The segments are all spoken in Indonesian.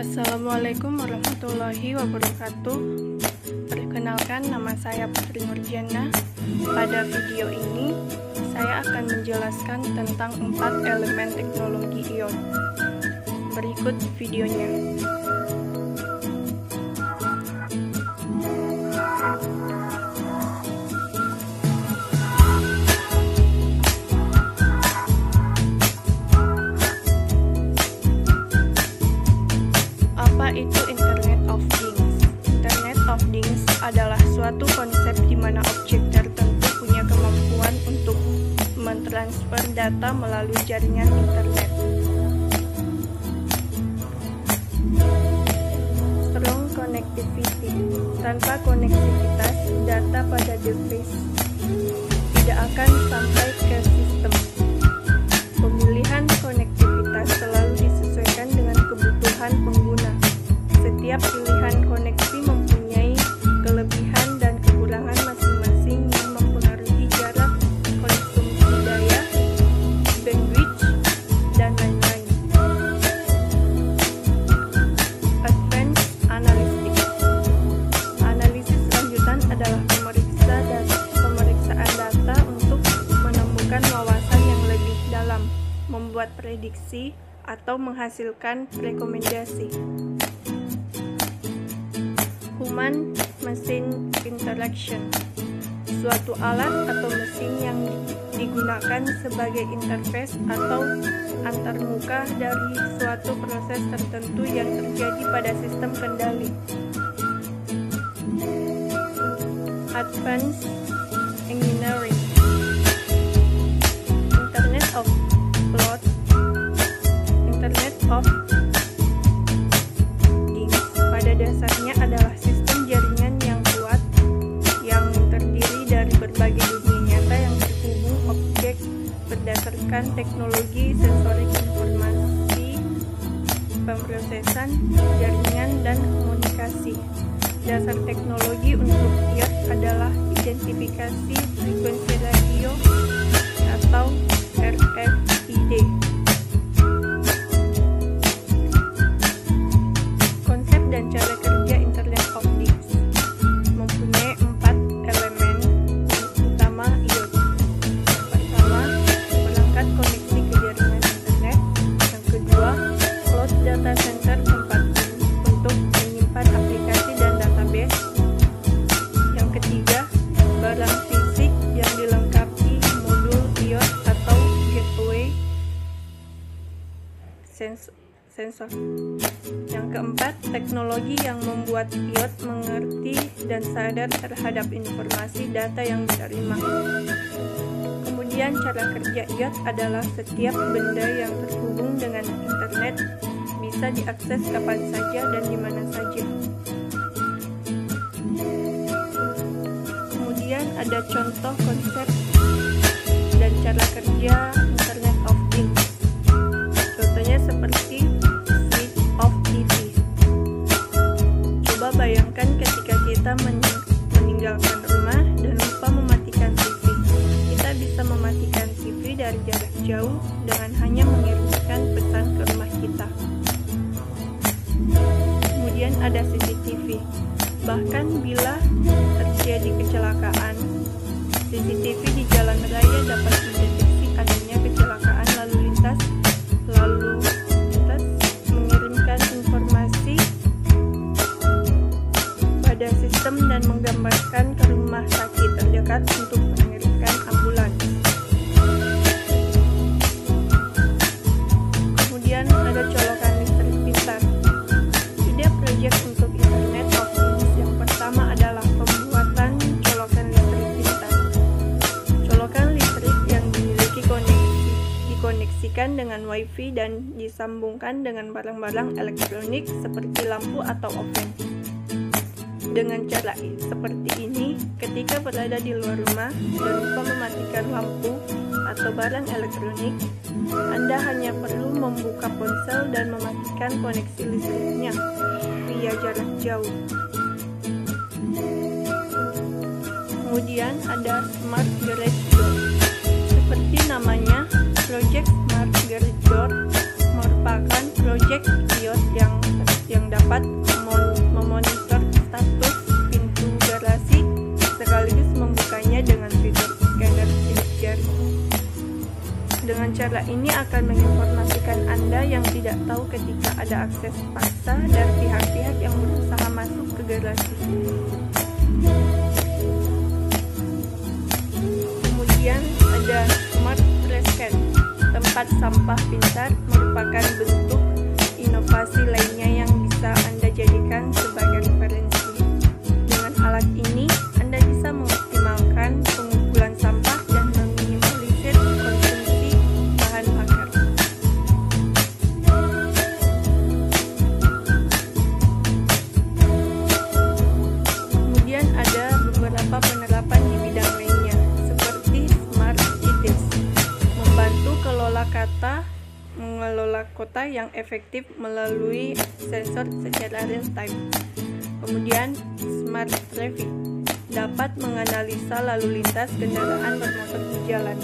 Assalamualaikum warahmatullahi wabarakatuh. Perkenalkan, nama saya Putri Nurjana. Pada video ini, saya akan menjelaskan tentang 4 elemen teknologi ion. Berikut videonya. Apa itu Internet of Things? Internet of Things adalah suatu konsep di mana objek tertentu punya kemampuan untuk mentransfer data melalui jaringan internet. Strong connectivity. Tanpa konektivitas, data pada device tidak akan sampai ke sistem. Pemilihan konektivitas selalu disesuaikan dengan kebutuhan pengguna. Setiap pilihan koneksi mempunyai kelebihan dan kekurangan masing-masing yang mempengaruhi jarak, konsumsi daya, bandwidth, dan lain-lain. Advanced Analytics. Analisis lanjutan adalah pemeriksaan data untuk menemukan wawasan yang lebih dalam, membuat prediksi, atau menghasilkan rekomendasi. Human-machine interaction. Suatu alat atau mesin yang digunakan sebagai interface atau antarmuka dari suatu proses tertentu yang terjadi pada sistem kendali. Advanced engineering. Internet of Things. Internet of Things pada dasarnya adalah sistem jaringan yang kuat yang terdiri dari berbagai dunia nyata yang terhubung objek berdasarkan teknologi sensorik informasi, pemrosesan, jaringan, dan komunikasi. Dasar teknologi untuk IoT adalah identifikasi frekuensi radio atau RFID. Konsep dan cara kerja Internet of Things mempunyai 4 elemen utama IoT. Pertama, perangkat koneksi ke jaringan internet. Yang kedua, cloud data center tempat untuk menyimpan aplikasi dan database. Yang ketiga, barang fisik yang dilengkapi modul IoT atau gateway sensor. Yang keempat, teknologi yang membuat IoT mengerti dan sadar terhadap informasi data yang diterima. Kemudian cara kerja IoT adalah setiap benda yang terhubung dengan internet bisa diakses kapan saja dan di mana saja. Kemudian ada contoh konsep dan cara kerja Internet of Things. Contohnya seperti switch off TV. Coba bayangkan ketika kita meninggalkan rumah dan lupa mematikan TV. Kita bisa mematikan TV dari jarak jauh dengan hanya mengirimkan pesan ke rumah kita. Kemudian ada CCTV. Bahkan bila terjadi kecelakaan, CCTV di jalan raya dapat mendeteksi adanya kecelakaan lalu lintas mengirimkan informasi pada sistem dan menggambarkan ke rumah sakit terdekat untuk mengirimkan ambulans. Kemudian ada colokan listrik pintar. Ide proyek untuk Internet of Things yang pertama adalah pembuatan colokan listrik pintar. Colokan listrik yang dimiliki dikoneksikan dengan WiFi dan disambungkan dengan barang-barang elektronik seperti lampu atau oven. Dengan cara seperti ini, ketika berada di luar rumah dan lupa mematikan lampu atau barang elektronik, Anda hanya perlu membuka ponsel dan mematikan koneksi listriknya via jarak jauh. Kemudian ada Smart Garage Door. Seperti namanya, Project Smart Garage Door merupakan proyek IoT yang tidak tahu ketika ada akses paksa dari pihak-pihak yang berusaha masuk ke garasi. Kemudian ada Smart Trash Can. Tempat sampah pintar merupakan bentuk inovasi lainnya yang bisa Anda jadikan sebagai referensi. Dengan alat ini, Anda bisa mengoptimalkan pengumpulan sampah dan meminimalisir konsumsi bahan bakar. Kemudian ada beberapa penerapan di bidang lainnya, seperti Smart Cities, membantu mengelola kota yang efektif melalui sensor secara real time. Kemudian Smart Traffic dapat menganalisa lalu lintas kendaraan bermotor di jalan.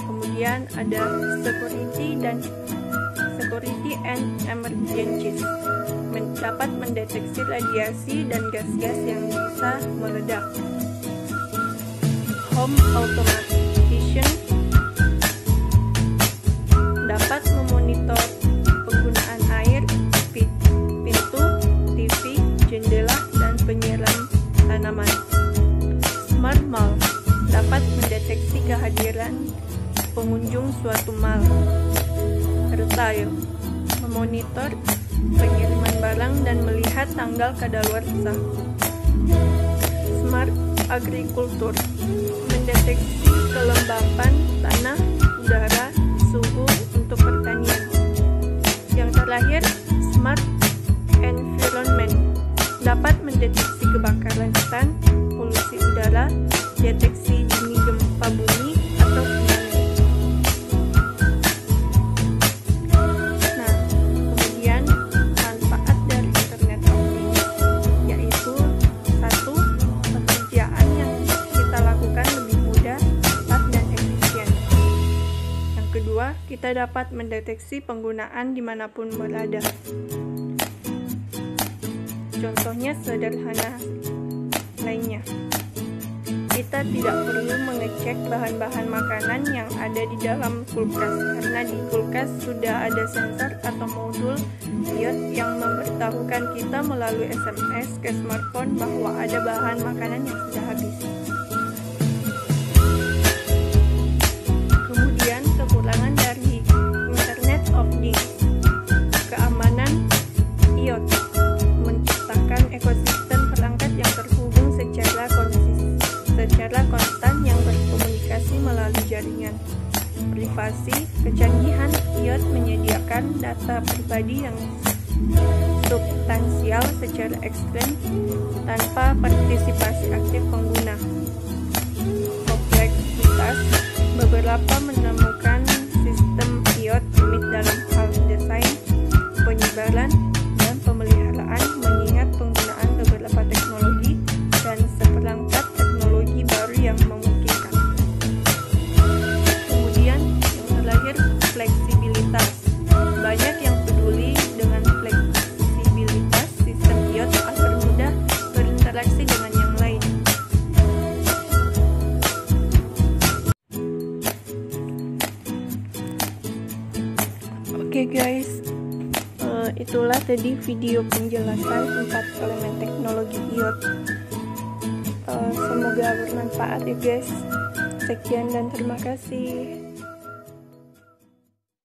Kemudian ada Security and Emergencies, dapat mendeteksi radiasi dan gas-gas yang bisa meledak. Home Automation dapat memonitor penggunaan air, pintu, TV, jendela, dan penyiram tanaman. Smart Mall dapat mendeteksi kehadiran pengunjung suatu mall. Retail memonitor pengiriman barang dan melihat tanggal kadaluarsa. Smart Agriculture mendeteksi kelembapan tanah, udara, suhu untuk pertanian. Yang terakhir, Smart Environment dapat mendeteksi kebakaran hutan, polusi udara, deteksi dini gempa bumi atau tsunami. Nah, kemudian manfaat dari Internet of Things yaitu 1. Pekerjaan yang kita lakukan lebih mudah, cepat, dan efisien. Yang kedua, kita dapat mendeteksi penggunaan dimanapun berada. Contohnya sederhana lainnya, kita tidak perlu mengecek bahan-bahan makanan yang ada di dalam kulkas, karena di kulkas sudah ada sensor atau modul iOT yang memberitahukan kita melalui SMS ke smartphone bahwa ada bahan makanan yang sudah habis. Kemudian kekurangan dari Internet of Things, keamanan iOT menciptakan ekosistem perangkat yang terhubung secara konstan yang berkomunikasi melalui jaringan. Privasi, kecanggihan iOT menyediakan data pribadi yang substansial secara ekstrem tanpa partisipasi aktif pengguna. Kompleksitas, beberapa menemukan sistem iOT rumit dalam hal desain, penyebaran, dan pemeliharaan mengingat penggunaan beberapa teknologi dan seperangkat teknologi baru yang memungkinkan. Kemudian yang terakhir, fleksibilitas. Banyak yang peduli dengan fleksibilitas sistem iOT agar mudah berinteraksi dengan yang lain. Oke guys, itulah tadi video penjelasan 4 elemen teknologi iOT. Semoga bermanfaat ya guys. Sekian dan terima kasih.